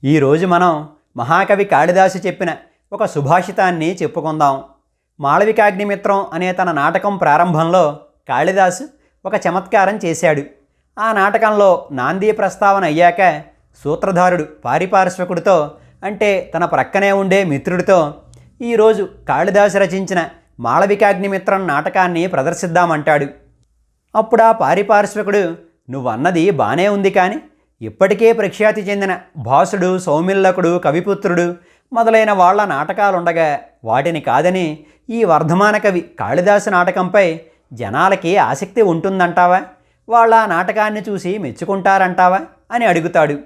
ఈరోజు మనం మహాకవి కాళిదాసు చెప్పిన ఒక సుభాషితాన్ని చెప్పుకుందాం. మాళవికాగ్నిమిత్రం అనే తన నాటకం ప్రారంభంలో కాళిదాసు ఒక చమత్కారం చేశాడు. ఆ నాటకంలో నాందీ ప్రస్తావన అయ్యాక సూత్రధారుడు పారిపార్శ్వకుడితో, అంటే తన ప్రక్కనే ఉండే మిత్రుడితో, ఈరోజు కాళిదాసు రచించిన మాళవికాగ్నిమిత్రం నాటకాన్ని ప్రదర్శిద్దామంటాడు. అప్పుడా పారిపార్శ్వకుడు, నువ్వన్నది బానే ఉంది, కానీ ఇప్పటికే ప్రఖ్యాతి చెందిన భాసుడు, సౌమిల్లకుడు, కవిపుత్రుడు మొదలైన వాళ్ల నాటకాలుండగా వాటిని కాదని ఈ వర్ధమాన కవి కాళిదాసు నాటకంపై జనాలకి ఆసక్తి ఉంటుందంటావా? వాళ్ళ నాటకాన్ని చూసి మెచ్చుకుంటారంటావా అని అడుగుతాడు.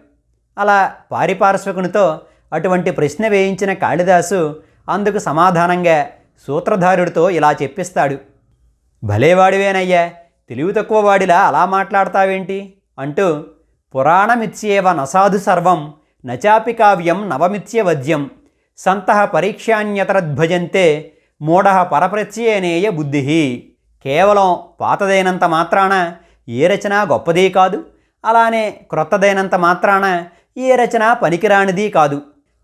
అలా పారిపార్శ్వకునితో అటువంటి ప్రశ్న వేయించిన కాళిదాసు అందుకు సమాధానంగా సూత్రధారుడితో ఇలా చెప్పిస్తాడు. భలేవాడివేనయ్యా, తెలివి తక్కువ వాడిలా అలా మాట్లాడతావేంటి అంటూ, పురాణమిత్యేవ నసాధు సర్వం నచాపి కావ్యం నవమిత్యవద్యం సంతః పరీక్షాన్యతరద్భజంతే మూఢః పరప్రత్యేనేయ బుద్ధి. కేవలం పాతదైనంత మాత్రాన ఏ రచన గొప్పదీ కాదు, అలానే క్రొత్తదైనంత మాత్రాన ఏ రచన పనికిరానిది కాదు.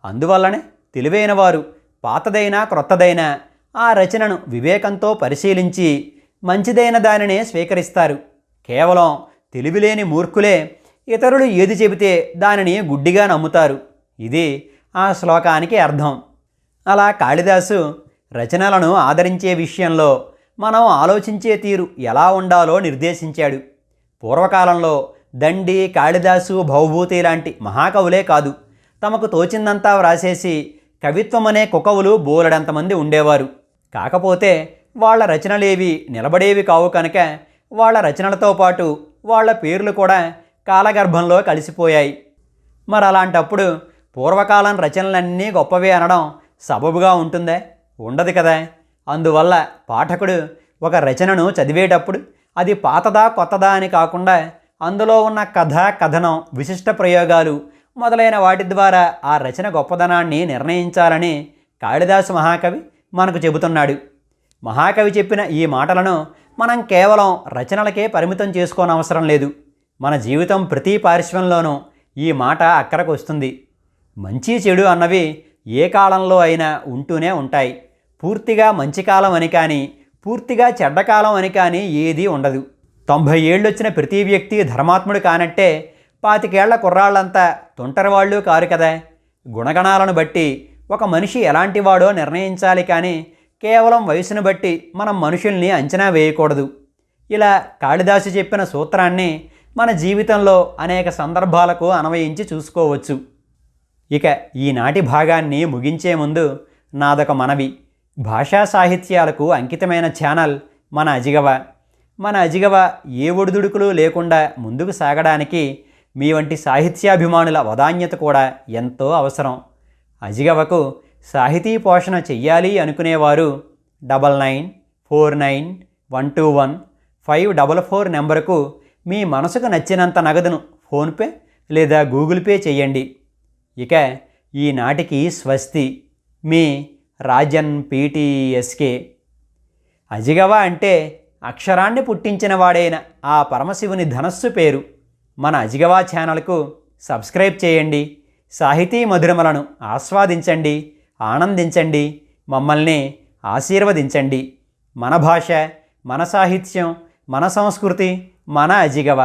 అందువల్లనే తెలివైన వారు పాతదైనా క్రొత్తదైనా ఆ రచనను వివేకంతో పరిశీలించి మంచిదైన దానినే స్వీకరిస్తారు. కేవలం తెలివిలేని మూర్ఖులే ఇతరులు ఏది చెబితే దానిని గుడ్డిగా నమ్ముతారు. ఇది ఆ శ్లోకానికి అర్థం. అలా కాళిదాసు రచనలను ఆదరించే విషయంలో మనం ఆలోచించే తీరు ఎలా ఉండాలో నిర్దేశించాడు. పూర్వకాలంలో దండి, కాళిదాసు, భవభూతి లాంటి మహాకవులే కాదు, తమకు తోచిందంతా వ్రాసేసి కవిత్వమనే కుకవులు బోలెడంతమంది ఉండేవారు. కాకపోతే వాళ్ళ రచనలేవి నిలబడేవి కావు కనుక వాళ్ళ రచనలతో పాటు వాళ్ళ పేర్లు కూడా కాలగర్భంలో కలిసిపోయాయి. మరి అలాంటప్పుడు పూర్వకాలం రచనలన్నీ గొప్పవే అనడం సబబుగా ఉంటుందే? ఉండదు కదా. అందువల్ల పాఠకుడు ఒక రచనను చదివేటప్పుడు అది పాతదా కొత్తదా అని కాకుండా అందులో ఉన్న కథ, కథనం, విశిష్ట ప్రయోగాలు మొదలైన వాటి ద్వారా ఆ రచన గొప్పదనాన్ని నిర్ణయించాలని కాళిదాసు మహాకవి మనకు చెబుతున్నాడు. మహాకవి చెప్పిన ఈ మాటలను మనం కేవలం రచనలకే పరిమితం చేసుకోనవసరం లేదు. మన జీవితం ప్రతి పార్శ్వంలోనూ ఈ మాట అక్కరకు వస్తుంది. మంచి చెడు అన్నవి ఏ కాలంలో అయినా ఉంటూనే ఉంటాయి. పూర్తిగా మంచి కాలం అని కానీ పూర్తిగా చెడ్డకాలం అని కానీ ఏదీ ఉండదు. 90 ఏళ్ళు వచ్చిన ప్రతి వ్యక్తి ధర్మాత్ముడు కానట్టే 25 ఏళ్ల కుర్రాళ్ళంతా తొంటరివాళ్ళు కారు కదా. గుణగణాలను బట్టి ఒక మనిషి ఎలాంటివాడో నిర్ణయించాలి, కానీ కేవలం వయసును బట్టి మనం మనుషుల్ని అంచనా వేయకూడదు. ఇలా కాళిదాసు చెప్పిన సూత్రాన్ని మన జీవితంలో అనేక సందర్భాలకు అన్వయించి చూసుకోవచ్చు. ఇక ఈనాటి భాగాన్ని ముగించే ముందు నాదొక మనవి. భాషా సాహిత్యాలకు అంకితమైన ఛానల్ మన అజిగవ. మన అజిగవ ఏ ఒడిదుడుకులు లేకుండా ముందుకు సాగడానికి మీ వంటి సాహిత్యాభిమానుల వదాన్యత కూడా ఎంతో అవసరం. అజిగవకు సాహితీ పోషణ చెయ్యాలి అనుకునేవారు 9949121544 నెంబరుకు మీ మనసుకు నచ్చినంత నగదును ఫోన్పే లేదా గూగుల్ పే చెయ్యండి. ఇక ఈనాటికి స్వస్తి. మీ రాజన్ పీటీఎస్కే. అజిగవ అంటే అక్షరాన్ని పుట్టించిన వాడైన ఆ పరమశివుని ధనస్సు పేరు. మన అజిగవ ఛానల్కు సబ్స్క్రైబ్ చేయండి. సాహితీ మధురమలను ఆస్వాదించండి, ఆనందించండి, మమ్మల్ని ఆశీర్వదించండి. మన భాష, మన సాహిత్యం, మన సంస్కృతి, మన అజిగవ.